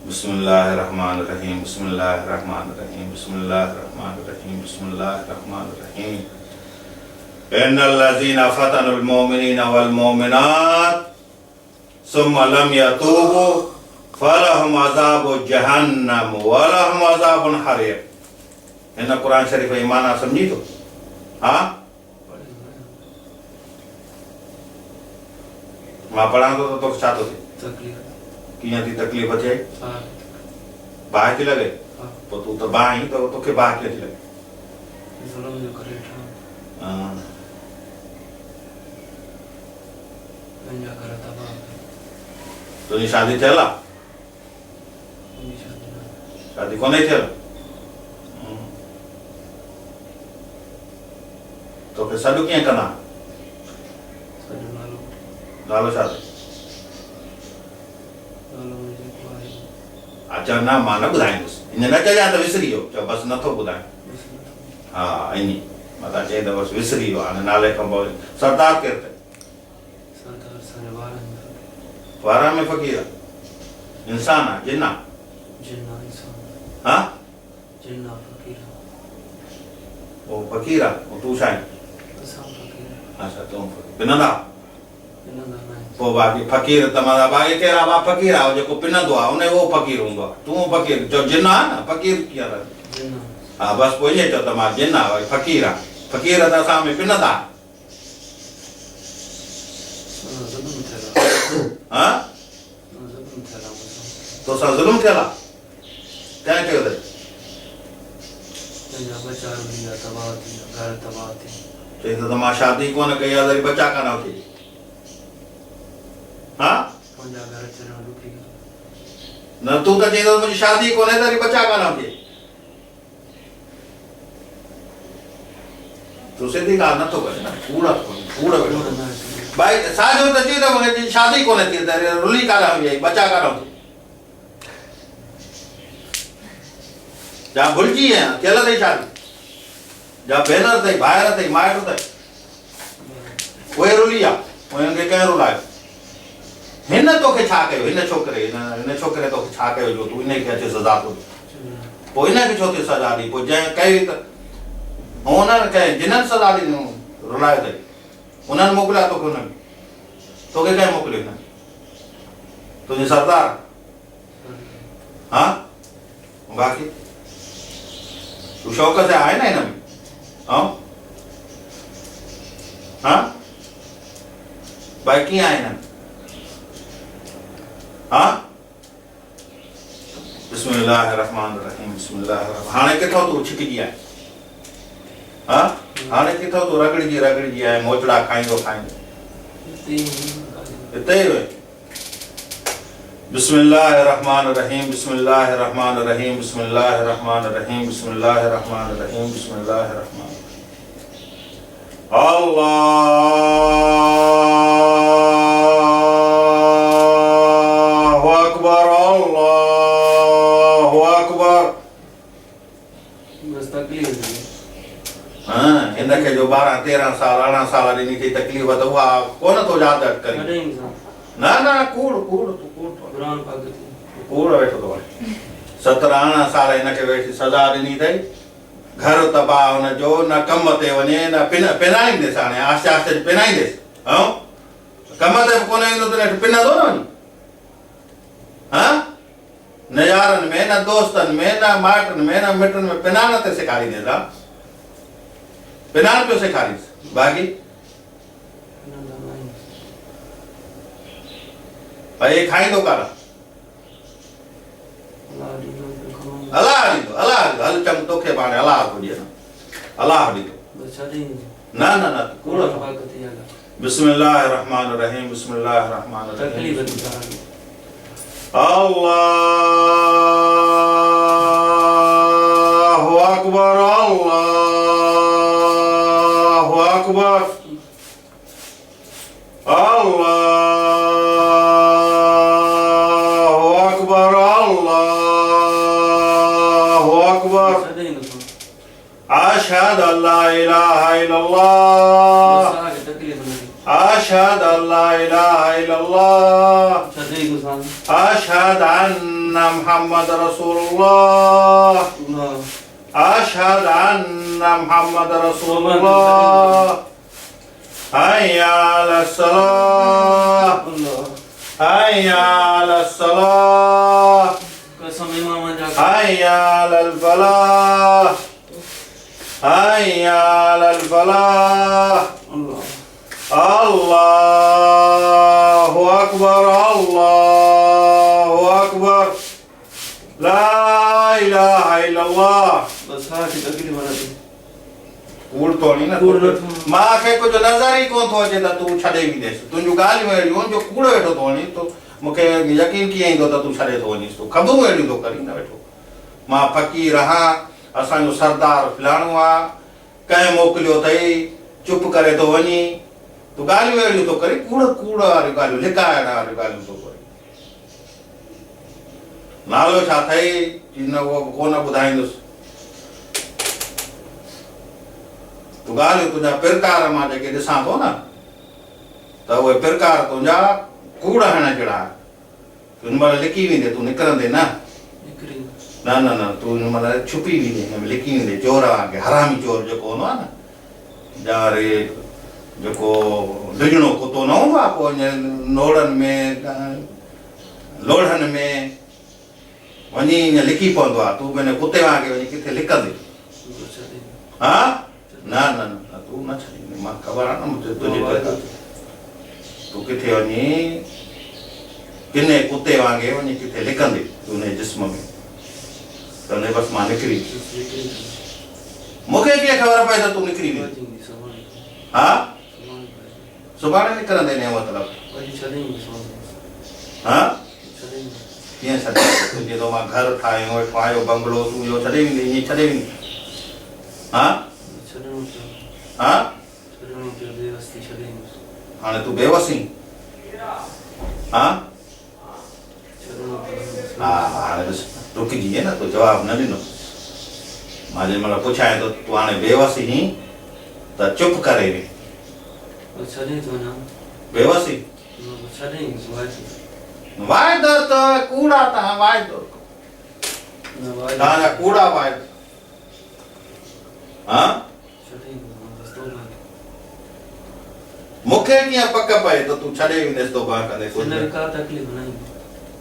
बिस्मिल्लाहिर्रहमानिर्रहीम बिस्मिल्लाहिर्रहमानिर्रहीम बिस्मिल्लाहिर्रहमानिर्रहीम बिस्मिल्लाहिर्रहमानिर्रहीम इन्नल्लज़ीना फ़तनुल मुमिनीना वल मुमिनात सुम्मा लम यतूबू फलहुम अज़ाबु जहन्नम वलहुम अज़ाबुन हरीक़। हिन कुरान शरीफ़ जी माना सम्झी तो? हाँ, मां पढ़ां तो तोखे छा थो थिए? कीअं थी तकलीफ़ थिए? बाहि थी लॻे? पोइ तूं त बाहि आहीं, त तोखे बाहि कीअं थी लॻे? तुंहिंजी शादी थियल आहे? शादी कोन्हे थियल? तोखे सॾु कीअं कंदा? नालो छा अथई? अच्छा, न मां न ॿुधाईंदुसि, हीअं न चइजांइ त विसरी वियो, चओ बसि नथो ॿुधायां। हा ईअं मथां चई त बसि विसरी वियो, हाणे नाले खां पोइ सरदार केरु अथई? वारनि में फ़क़ीर आहे? इंसान आहे जिन आहे? हाँ, वो फ़क़ीर आहे, तूं छा आहीं? अच्छा तूं पिनंदा? पोइ बाक़ी फ़क़ीर त माना बाक़ी कहिड़ा ॿा फ़क़ीर आहे जेको पिनंदो आहे उन उहो फ़क़ीर हूंदो आहे, तूं फ़क़ीर चओ जिन आहे न, फ़क़ीर कीअं रहे? हा बसि पोइ ईअं चओ त मां जिन आहे, वरी फ़क़ीर आहे, फ़क़ीर त असां में पिनंदा। हाँ, तोसां ज़ुल्म थियल आहे? कंहिं कयो अथई? चई त मां शादी कोन कई आहे, वरी बचा कान वठी। हाँ, न तूं त चई मुंहिंजी शादी कोन्हे त वरी बचा कान वठी। तूं सिधी ॻाल्हि नथो करे न, कूड़ कूड़ भाई साॼो त चई त मुंहिंजी शादी कोन्हे थी त रुली कान वई, बचा कान वठी। जा भुलिजी आहियां, थियल अथई शादी? जा भेनर अथई, भाइर अथई, माइट अथई? उहे रुली आहे, उन्हनि खे कंहिं रुलायो? हिन तोखे छा कयो? हिन छोकिरे तोखे छा कयो जो तूं हिनखे अचे सज़ा थो ॾे? पोइ हिनखे छो थी सज़ा ॾी? पोइ जंहिं कई त हुननि कंहिं जिन्हनि सज़ा ॾिनी रुलायो अथई, उन्हनि मोकिलिया तोखे, हुननि तोखे कंहिं मोकिलियो? हिन तुंहिंजी सरदार? हाँ, बाक़ी तूं शौक़ से आहे न हिन में? हाँ, भाई कीअं आहे हिन में? हाँ, बिस्मिल्लाहिर्रहमानिर्रहीम बिस्मिल्लाहिर्रहमान। हाणे किथां तूं छिकिजी आहे? हाँ, हाणे किथां तूं रगड़जी आहे, मोचड़ा खाईंदो हिते ई वे? बिस्मिल्लाहिर्रहमानिर्रहीम बिस्मिल्लाहिर्रहमानिर्रहीम बिस्मिल्लाहिर्रहमानिर्रहीम बिस्मिल्लाहिर्रहमानिर्रहीम बिस्मिल्लाहिर्रहमान। अल्लाहु अकबर अल्लाहु अकबर। हाँ, हिनखे जो 12 13 साल 18 साल ॾिनी थी तकलीफ़ त उहा कोन थो यादि करी? न न कूड़ कूड़ कूड़ वेठो थो वणे। 17 18 साल हिनखे वेठी सज़ा ॾिनी अथई, घर तबाह हुनजो, न कम ते वञे, न पिनाईंदेसि। हाणे आस्ते आस्ते पिनाईंदेसि, ऐं कम ते बि कोन ईंदो त पिनंदो न वञी? हाँ, न यारनि में, न दोस्तनि में, न माइटनि में, न मिटनि में पिनाण ते सेखारींदेसि। हा, पिनाण पियो सेखारीसि, बाक़ी भाई खाईंदो कान? अलाह ॾींदो, अलाह ॾींदो, हल चङो तोखे बि हाणे अलाह थो ॾिए न, अलाह ॾींदो। न न न कूड़। बिस्मिल्लाहिर्रहमानिर्रहीम बिस्मिल्लाहिर्रहमानिर्रहीम। अल्लाहु अकबर अल्लाहु अकबर अल्लाहु अकबर अल्लाहु अकबर। अशहदु अल्ला इलाहा इल्लल्लाह अशहदु अल्ला इलाहा इल्लल्लाह छॾे गुसां अशहद अन्न मुहम्मद रसूलुल्लाह अशहद अन्न मुहम्मद रसूलुल्लाह हय्या अलस सलाह हय्या अलस सलाह कसम इमाम जा हय्या अलल फलाह हय्या अलल फलाह अल्लाहु अकबर अल्लाहु अकबर ला इलाहा इल्लल्लाह बस हा की तकलीफ वरती कूड़ तो नहीं ना कूड़ मां के कुछ नजर ही कोन थो अचे त तू छॾे बि देस तुंहिंजूं ॻाल्हियूं अहिड़ियूं जो कूड़ वेठो थो वञी तो मूंखे यकीन कीअं ईंदो त तू छॾे थो वञीस तूं ख़बरूं अहिड़ियूं थो करी न वेठो मां फ़क़ीर आहियां असांजो सरदार फलाणो आहे कंहिं मोकिलियो अथई चुप करे थो वञी तूं ॻाल्हियूं अहिड़ियूं थो करी कूड़ कूड़ वारियूं ॻाल्हियूं लिकाइण वारियूं ॻाल्हियूं थो करी नालो छा अथई न उहो कोन ॿुधाईंदुसि तूं ॻाल्हियूं तुंहिंजा पिरकार मां जेके ॾिसां थो न त उहे पिरकार तुंहिंजा कूड़ हणण जहिड़ा तूं हिन महिल लिकी वेंदे तूं निकिरंदे न न न न तूं हिन महिल छुपी वेंदे हिन में लिकी वेंदे चोर वांगुरु हरामी चोर जेको हूंदो आहे न ॼाणे जेको डिॼणो कुतो न हूंदो आहे पोइ नोड़नि में लोढ़नि में वञी ईअं लिकी पवंदो आहे तूं पंहिंजे कुते वांगुरु वञी किथे लिकंदे हा न न न तूं न छॾींदे मां ख़बर आहे न मूंखे तुंहिंजे तूं किथे वञी किने कुते वांगुरु वञी किथे लिकंदे तुंहिंजे जिस्म में त हुन बसि मां निकिरी मूंखे कीअं ख़बर पए त तूं निकिरी वेंदी हा सुभाणे निकिरंदे न मतिलबु हा कीअं छॾे तुंहिंजे तो मां घर ठाहियो वेठो आहियो बंगलो तूं इहो छॾे वेंदी ईअं छॾे वेंदी हा हा हाणे तूं बेवसी हा हा हाणे ॾिस रुकिजी न तूं जवाबु न ॾिनो मां जंहिं महिल पुछां थो तूं हाणे बेवसी ही त चुप करे वे बेवसी वाइदो त कूड़ा तव्हां वाइदो तव्हांजा कूड़ा वाइदो हा मूंखे कीअं पक पए त तूं छॾे वेंदेसि तोबा कंदे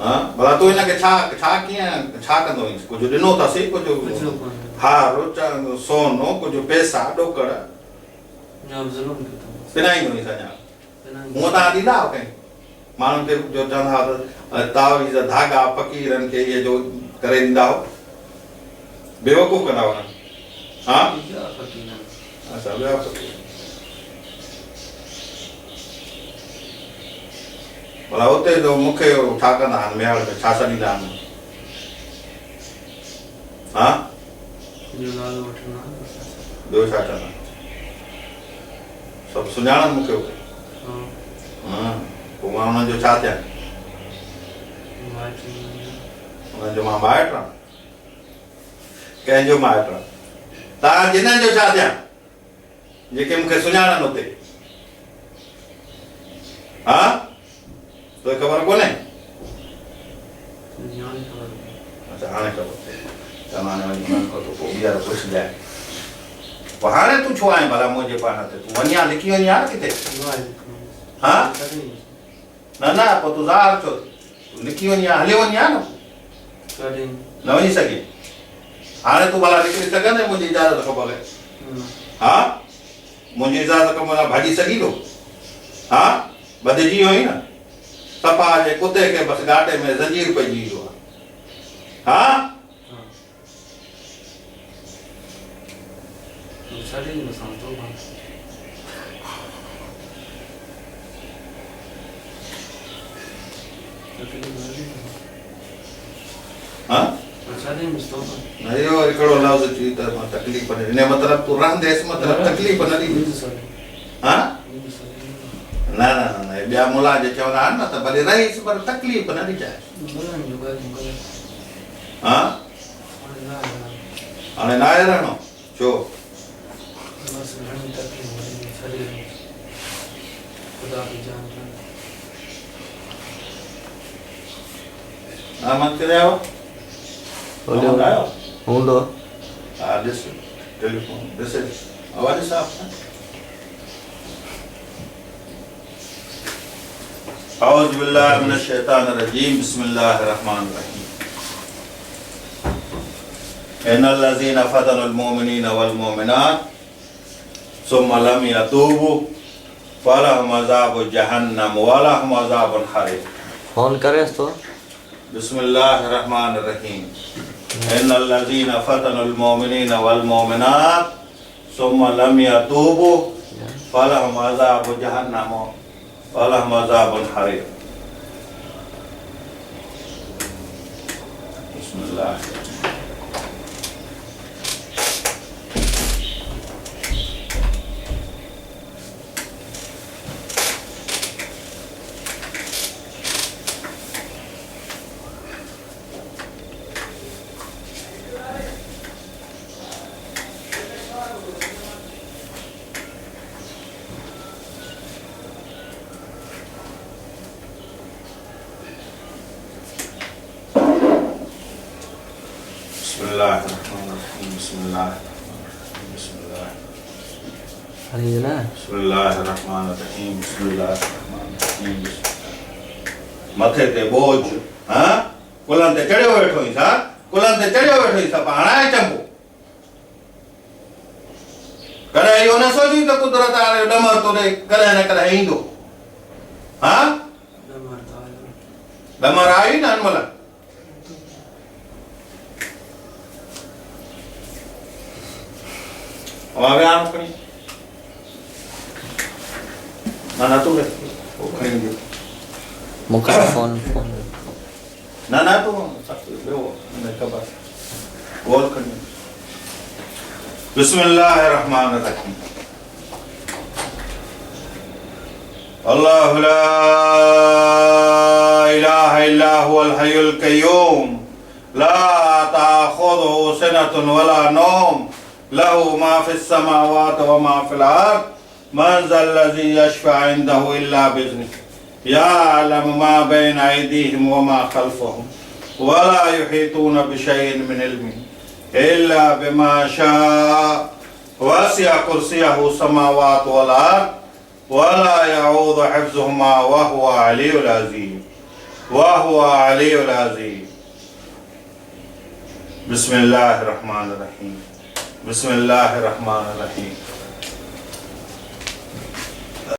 हा भला तूं हिनखे छा छा कीअं छा कंदो हुईंसि कुझु ॾिनो अथसि कुझु हारो सोनो कुझु पैसा ॾोकड़ पिनाईंदो हुईंसि अञा हूअं तव्हां ॾींदा आहियो कंहिं माण्हुनि खे जो चवंदा हुआ तावीज़ धागा फ़क़ीरनि खे इहे जो करे ॾींदा हुओ बेवकूफ़ कंदा हुआ हा अच्छा ॿिया फ़क़ीर भला हुते जो मूंखे छा कंदा आहिनि मेहाड़ में छा छॾींदा आहिनि हा ॿियो छा कंदा सभु सुञाणनि मूंखे हुते हा पोइ मां हुननि जो छा थियां हुननि जो मां माइटु आहियां कंहिंजो माइटु आहे तव्हां जिन्हनि जो छा थियां जेके मूंखे सुञाणनि हुते हा तोखे ख़बर कोन्हे अच्छा हाणे ख़बर चवण हाणे वञी पोइ ॿीहर पुछजांइ पोइ हाणे तूं छो आहीं भला मुंहिंजे पाण ते तूं वञी हा लिकी वञी हा न किथे हा न न पोइ तूं ज़ाहिर छो तूं लिकी वञी हा हली वञी हा न न वञी सघे हाणे तूं भला निकिरी सघंदे मुंहिंजी इजाज़त खां बग़ैर हा मुंहिंजी इजाज़त खां बग़ैर भाॼी सघी थो हा बदिजी वियो आहीं न सफ़ा जे कुते खे बसि गाॾे में ज़ंजीर पइजी वियो आहे हा हाँ न इहो हिकिड़ो लफ़्ज़ चई त मां तकलीफ़ न इन मतिलबु तूं रहंदेसि मतिलबु तकलीफ़ न ॾींदुसि हा न न न ॿिया मुला जे चवंदा आहिनि न त भले रहीसि पर तकलीफ़ न ॾिजांइ हा हाणे न आहे रहणो छो Ahmad kira apa? Ahmad ayo. Undo. This telephone. This is आवाज़ साफ है. औज़ु बिल्लाहि मिनश शैतानिर रजीम. बिस्मिल्लाहिर रहमानिर रहीम. इन्नल लज़ीना फ़तनुल मुमिनीना वल मुमिनात सुम्मा लम यतूबू फलहुम अज़ाबु जहन्नम व लहुम अज़ाबुल हरीक़. फोन करे तो बिस्मिल्लाहिर रहमानिर रहीम. इन्नल लज़ीना फ़तनुल मुमिनीना वल मुमिनात सुम्मा लम यतूबू फलहुम अज़ाबु जहन्नम व लहुम अज़ाबुल हरीक़. बिस्मिल्लाह. Bismillahirrahmanirrahim. hari na Bismillahirrahmanirrahim. Bismillahirrahmanirrahim. मथे ते बोझ हाँ कुलन ते चढ़ियो वेठो ही सा कुलन ते चढ़ियो वेठो ही सा पाणाए चंबो करे इहो न सोची त कुदरत वारे डमर तो रे करे न करे ईंदो हाँ डमर आई न अनमल હવે આમ કરી ના તું રે ઓ ખઈ ગયો muka phone ના તું બેવો મને ખબર બોલ કરી बिस्मिल्लाहिर रहमानिर रहीम. अल्लाहु ला इलाहा इल्ला हुवल हय्युल क़य्यूम ला ताख़ुज़ुहु सिनतुन वला नौम लहु मा फ़िस समावाति व मा फ़िल अर्ज़ मन ज़ल्लज़ी यशफ़अ इंदहु इल्ला बिइज़्निहि यअलमु मा बैना अयदीहिम व मा ख़ल्फ़हुम व ला युहीतून बिशयइन मिन इल्मिहि इल्ला बिमा शाअ वसिअ कुर्सियहु समावात वल अर्ज़ वला यऊदु हिफ्ज़ुहुमा वहुवा अलियुल अज़ीम वहुवा अलियुल अज़ीम. बिस्मिल्लाहिर रहमानिर रहीम. बिस्मिल्लाहिर रहमानिर रहीम.